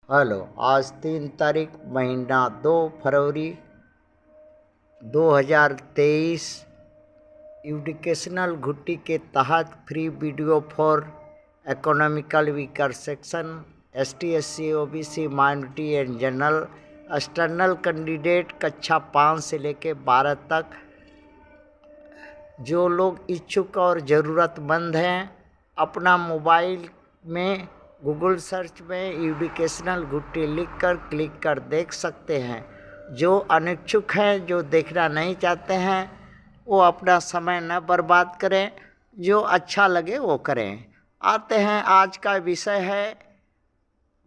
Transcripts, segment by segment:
Hello. आज 3 तारीख महीना 2 फरवरी 2023 एजुकेशनल घुट्टी के तहत free video for economical weaker section ST SC OBC minority and general external candidate कक्षा 5 से लेकर 12 तक जो लोग इच्छुक और ज़रूरतमंद हैं अपना मोबाइल में गूगल सर्च में एजुकेशनल घुट्टी लिखकर क्लिक कर देख सकते हैं। जो अनिच्छुक हैं, जो देखना नहीं चाहते हैं, वो अपना समय न बर्बाद करें, जो अच्छा लगे वो करें। आते हैं, आज का विषय है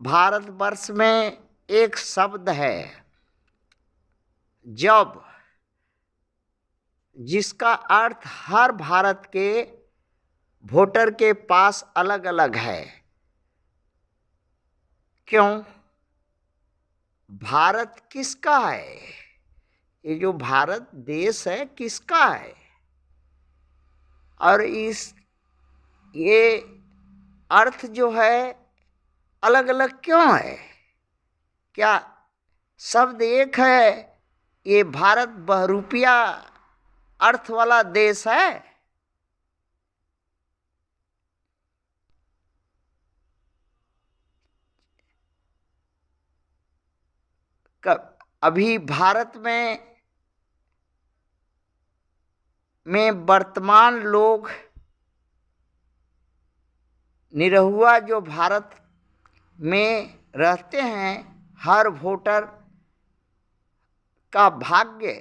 भारतवर्ष में एक शब्द है जब, जिसका अर्थ हर भारत के वोटर के पास अलग अलग है। क्यों? भारत किसका है? ये जो भारत देश है किसका है? और ये अर्थ जो है अलग अलग क्यों है? क्या शब्द एक है? ये भारत बहुरूपिया अर्थ वाला देश है? अभी भारत में वर्तमान लोग निरहुआ जो भारत में रहते हैं, हर वोटर का भाग्य,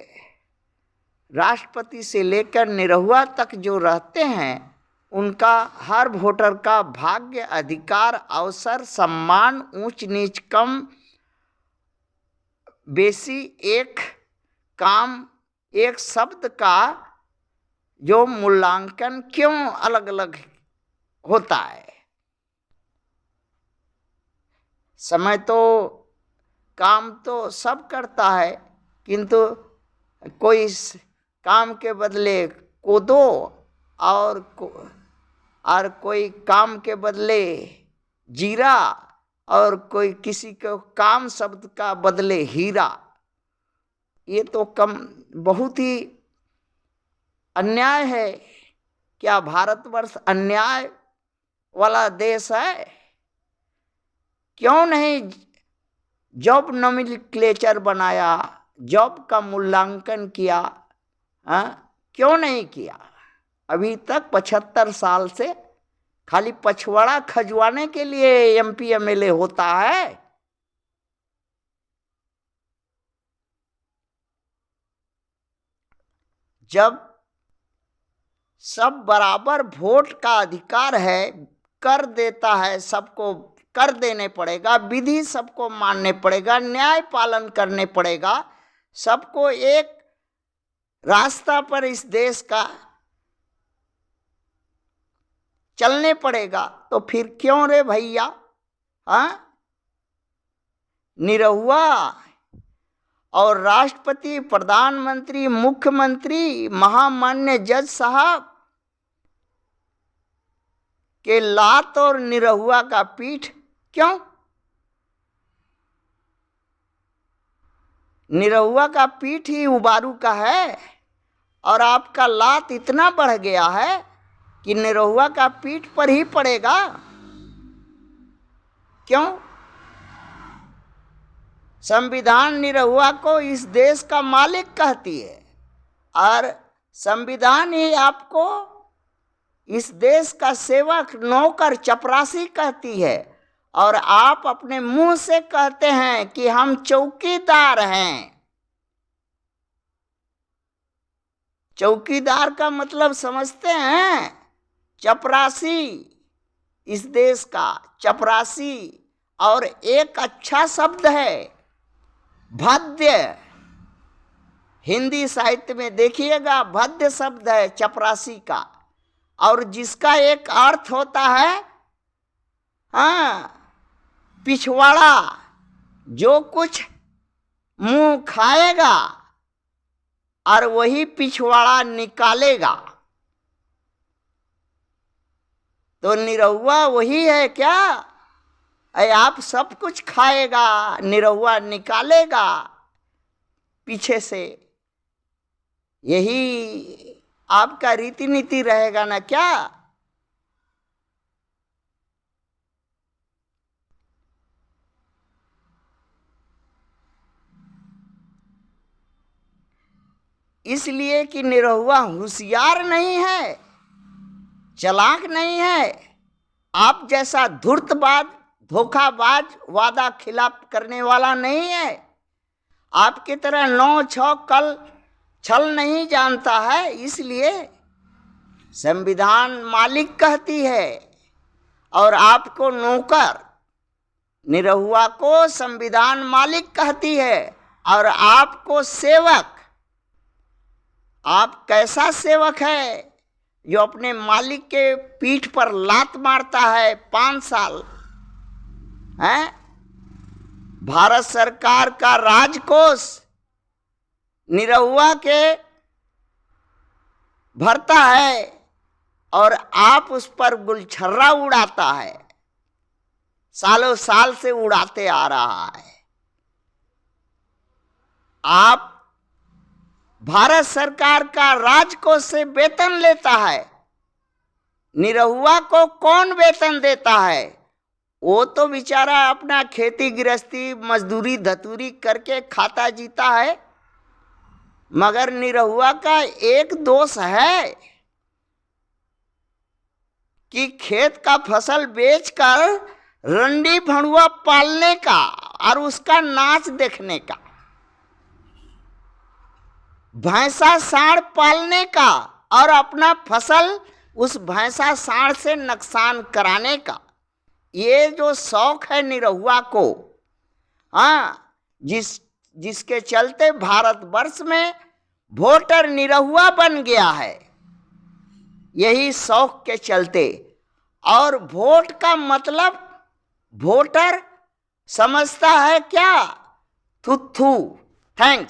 राष्ट्रपति से लेकर निरहुआ तक जो रहते हैं, उनका हर वोटर का भाग्य, अधिकार, अवसर, सम्मान, ऊंच नीच, कम बेसी, एक काम, एक शब्द का जो मूल्यांकन क्यों अलग अलग होता है? समय तो काम तो सब करता है, किंतु कोई काम के बदले कोदो और कोई काम के बदले जीरा और कोई किसी को काम शब्द का बदले हीरा। ये तो बहुत ही अन्याय है। क्या भारतवर्ष अन्याय वाला देश है? क्यों नहीं जॉब नोमेनक्लेचर बनाया, जॉब का मूल्यांकन किया? क्यों नहीं किया? अभी तक 75 साल से खाली पछवाड़ा खजवाने के लिए MP MLA होता है। जब सब बराबर वोट का अधिकार है, कर देता है, सबको कर देने पड़ेगा, विधि सबको मानने पड़ेगा, न्याय पालन करने पड़ेगा, सबको एक रास्ता पर इस देश का चलने पड़ेगा। तो फिर क्यों रे भैया? निरहुआ और राष्ट्रपति, प्रधानमंत्री, मुख्यमंत्री, महामान्य जज साहब के लात और निरहुआ का पीठ क्यों? निरहुआ का पीठ ही उबारू का है और आपका लात इतना बढ़ गया है कि निरहुआ का पीठ पर ही पड़ेगा। क्यों? संविधान निरहुआ को इस देश का मालिक कहती है और संविधान ही आपको इस देश का सेवक, नौकर, चपरासी कहती है। और आप अपने मुंह से कहते हैं कि हम चौकीदार हैं। चौकीदार का मतलब समझते हैं? चपरासी, इस देश का चपरासी। और एक अच्छा शब्द है भद्य, हिंदी साहित्य में देखिएगा, भद्य शब्द है चपरासी का, और जिसका एक अर्थ होता है पिछवाड़ा, जो कुछ मुंह खाएगा और वही पिछवाड़ा निकालेगा। तो निरहुआ वही है क्या? अरे आप सब कुछ खाएगा, निरहुआ निकालेगा पीछे से, यही आपका रीति नीति रहेगा ना क्या? इसलिए कि निरहुआ होशियार नहीं है, चालाक नहीं है, आप जैसा धूर्तबाज, धोखाबाज, वादा खिलाफ करने वाला नहीं है, आपकी तरह 9-6 कल छल नहीं जानता है। इसलिए संविधान मालिक कहती है और आपको नौकर, निरहुआ को संविधान मालिक कहती है और आपको सेवक। आप कैसा सेवक है जो अपने मालिक के पीठ पर लात मारता है 5 साल, हैं? भारत सरकार का राजकोष निरहुआ के भरता है और आप उस पर गुलछर्रा उड़ाता है, सालों साल से उड़ाते आ रहा है। आप भारत सरकार का राजकोष से वेतन लेता है, निरहुआ को कौन वेतन देता है? वो तो बेचारा अपना खेती गृहस्थी मजदूरी धतूरी करके खाता जीता है, मगर निरहुआ का एक दोष है कि खेत का फसल बेचकर रंडी भड़ुआ पालने का और उसका नाच देखने का, भैंसा साढ़ पालने का और अपना फसल उस भैंसा साढ़ से नुकसान कराने का, ये जो शौक है निरहुआ को, हाँ, जिसके चलते भारतवर्ष में वोटर निरहुआ बन गया है, यही शौक के चलते। और वोट का मतलब वोटर समझता है क्या? थुथू। थैंक्स।